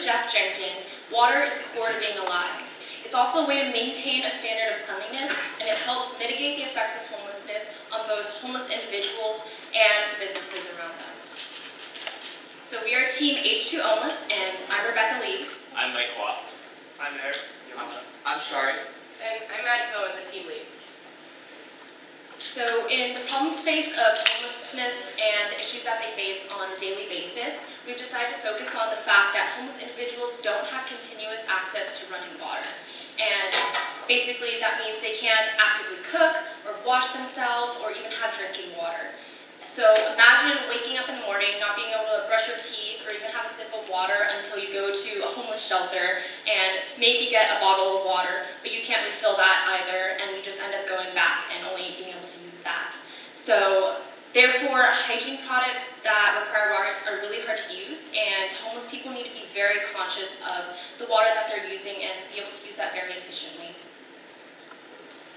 Jeff Jenkins, water is core to being alive. It's also a way to maintain a standard of cleanliness, and it helps mitigate the effects of homelessness on both homeless individuals and the businesses around them. So we are Team H2 Homeless, and I'm Rebecca Lee. I'm Mike Watt. I'm Eric. I'm Shari. And I'm Maddie Cohen, the team lead. So in the problem space of homelessness and the issues that they face on a daily basis, we've decided to focus on the fact that homeless individuals don't have continuous access to running water. And basically that means they can't actively cook or wash themselves or even have drinking water. So imagine waking up in the morning, not being able to brush your teeth or even have a sip of water until you go to a homeless shelter and maybe get a bottle of water, but you can't refill that either, and you just end up going back and only being able to use that. So therefore, hygiene products that require water are really hard to use, and homeless people need to be very conscious of the water that they're using and be able to use that very efficiently.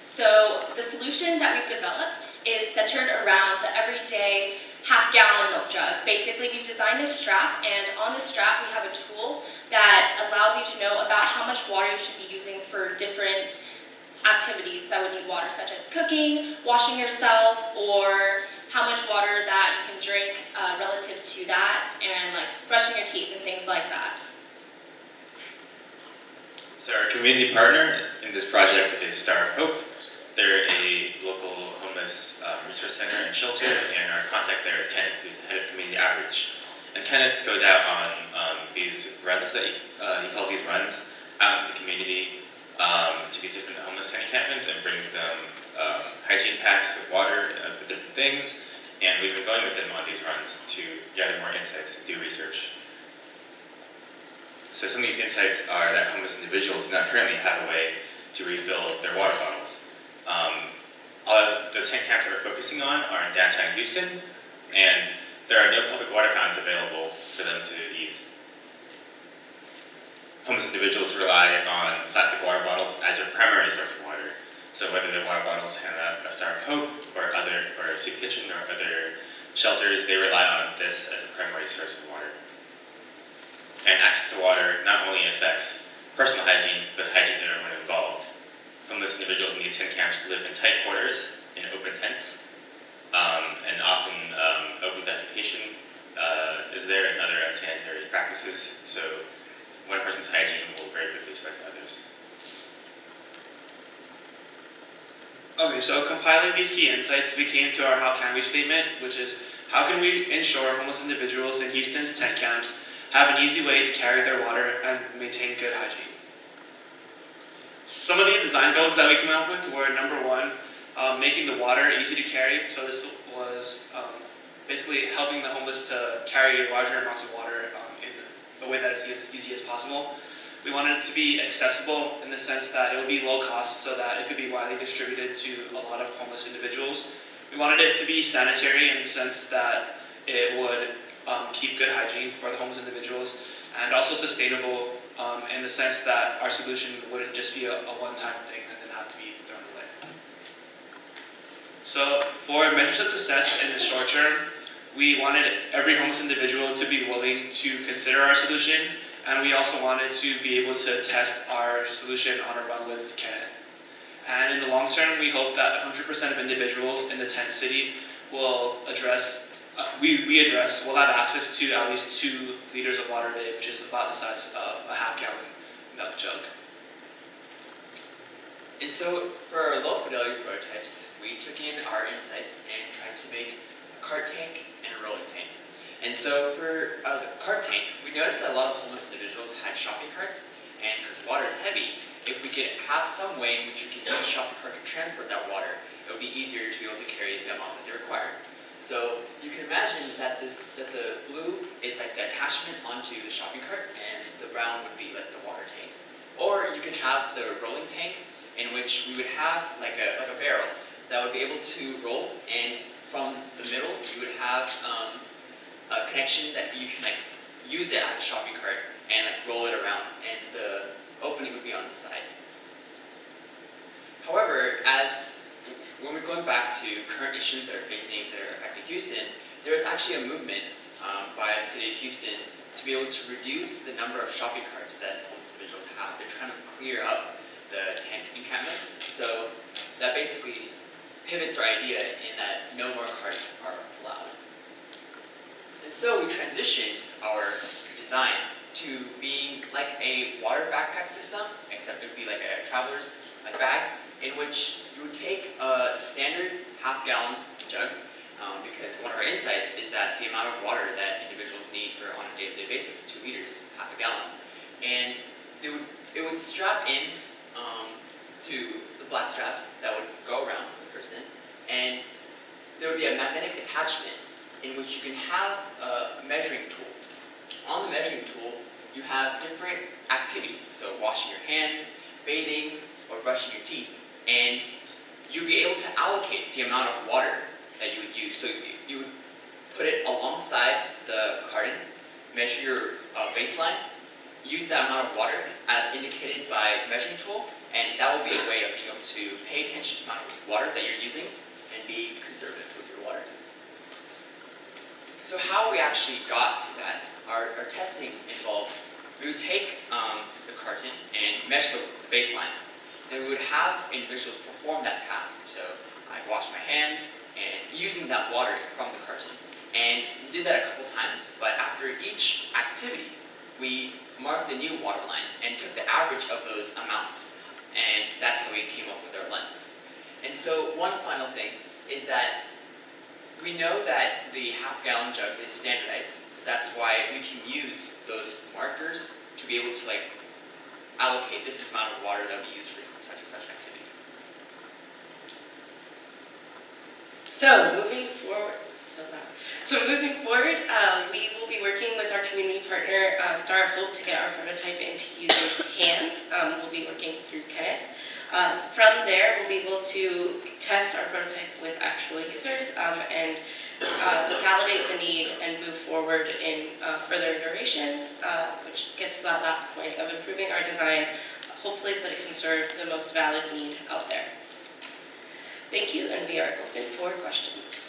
So the solution that we've developed is centered around the everyday half-gallon milk jug. Basically, we've designed this strap, and on this strap we have a tool that allows you to know about how much water you should be using for different activities that would need water, such as cooking, washing yourself, or how much water that you can drink relative to that, and like brushing your teeth and things like that. So our community partner in this project is Star of Hope. They're a local homeless resource center and shelter, and our contact there is Kenneth, who's the head of community outreach. And Kenneth goes out on these runs that he calls these runs out into the community to these different homeless encampments and brings them hygiene packs with water and different things. And we've been going with them on these runs to gather more insights and do research. So some of these insights are that homeless individuals now currently have a way to refill their water bottles. All of the 10 camps that we're focusing on are in downtown Houston, and there are no public water fountains available for them to use. Homeless individuals rely on plastic water bottles as their primary source of water. So whether their water bottles hand out a Star of Hope or a soup kitchen or other shelters, they rely on this as a primary source of water. And access to water not only affects personal hygiene, but hygiene of everyone involved. Homeless individuals in these 10 camps live in tight quarters, in open tents, and often open defecation is there and other unsanitary practices. So one person's hygiene will very quickly spread to others. Okay, so compiling these key insights, we came to our How Can We statement, which is how can we ensure homeless individuals in Houston's tent camps have an easy way to carry their water and maintain good hygiene. Some of the design goals that we came up with were number one, making the water easy to carry. So this was basically helping the homeless to carry larger amounts of water in a way that is as easy as possible. We wanted it to be accessible in the sense that it would be low cost so that it could be widely distributed to a lot of homeless individuals. We wanted it to be sanitary in the sense that it would keep good hygiene for the homeless individuals, and also sustainable in the sense that our solution wouldn't just be a one-time thing and then have to be thrown away. So for measures of success in the short term, we wanted every homeless individual to be willing to consider our solution, and we also wanted to be able to test our solution on a run with Kenneth. And in the long term, we hope that 100% of individuals in the tent city will will have access to at least 2 liters of water a day, which is about the size of a half-gallon milk jug. And so for our low-fidelity prototypes, we took in our insights and tried to make a cart tank and a rolling tank. And so for the cart tank, we noticed that a lot of homeless individuals had shopping carts, and because water is heavy, if we could have some way in which we could use a shopping cart to transport that water, it would be easier to be able to carry the amount that they require. So you can imagine that the blue is like the attachment onto the shopping cart, and the brown would be like the water tank. Or you could have the rolling tank, in which we would have like a barrel that would be able to roll, and from the middle you would have a connection that you can like use it as a shopping cart and like roll it around, and the opening would be on the side. However, when we're going back to current issues that are affecting Houston, there is actually a movement by the city of Houston to be able to reduce the number of shopping carts that homeless individuals have. They're trying to clear up the tank encampments, so that basically pivots our idea in that no more carts are allowed. And so we transitioned our design to being like a water backpack system, except it would be like a traveler's bag, in which you would take a standard half-gallon jug, because one of our insights is that the amount of water that individuals need for on a day-to-day basis, 2 liters, half a gallon, and it would strap in to the black straps that would go around the person, and there would be a magnetic attachment in which you can have a measuring tool. On the measuring tool, you have different activities, so washing your hands, bathing, or brushing your teeth, and you'd be able to allocate the amount of water that you would use. So you would put it alongside the carton, measure your baseline, use that amount of water as indicated by the measuring tool, and that will be a way of being able to pay attention to the amount of water that you're using and be conservative with your water use. So how we actually got to that, our testing involved, we would take the carton and measure the baseline. Then we would have individuals perform that task. So I'd wash my hands and using that water from the carton. And we did that a couple times, but after each activity, we marked the new water line and took the average of those amounts. And that's how we came up with our lens. And so one final thing is that we know that the half-gallon jug is standardized, so that's why we can use those markers to be able to allocate this amount of water that we use for such and such activity. So moving forward, we will be working with our community partner, Star of Hope, to get our prototype into users' hands. We'll be working through Kenneth. From there, we'll be able to test our prototype with actual users and validate the need and move forward in further iterations, which gets to that last point of improving our design, hopefully so that it can serve the most valid need out there. Thank you, and we are open for questions.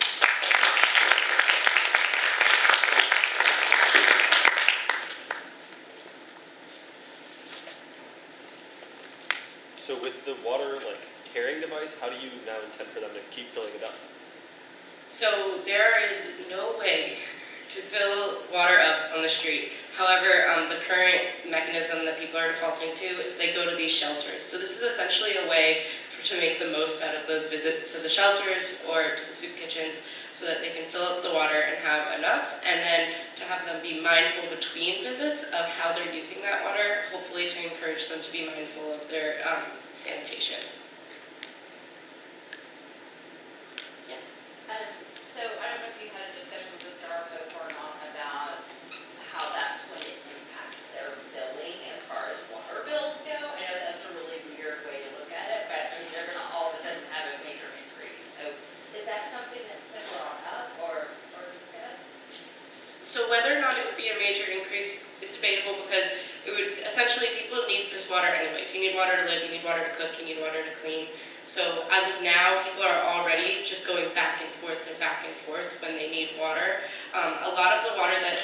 So with the water carrying device, how do you now intend for them to keep filling it up? So there is no way to fill water up on the street. However, the current mechanism that people are defaulting to is they go to these shelters. So this is essentially a way to make the most out of those visits to the shelters or to the soup kitchens so that they can fill up the water and have enough, and then to have them be mindful between visits of how they're using that water, hopefully to encourage them to be mindful of their sanitation. Yes? So I don't know if you had a discussion with the Star of Hope or not about how that's going to impact their billing as far as water bills go. I know that's a really weird way to look at it, but I mean, they're going to all of a sudden have a major increase. So is that something that's been brought up or discussed? So whether or not it would be a major increase is debatable, because it would essentially, people need this water anyways. You need water to live, you need water to cook, you need water to clean. So as of now, people are already just going back and forth when they need water. A lot of the water that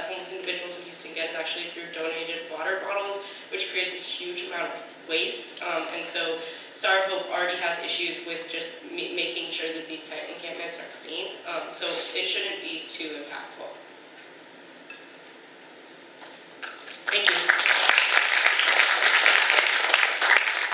homeless individuals in Houston get is actually through donated water bottles, which creates a huge amount of waste. And so Star of Hope already has issues with just making sure that these tent encampments are clean. So it shouldn't be too impactful.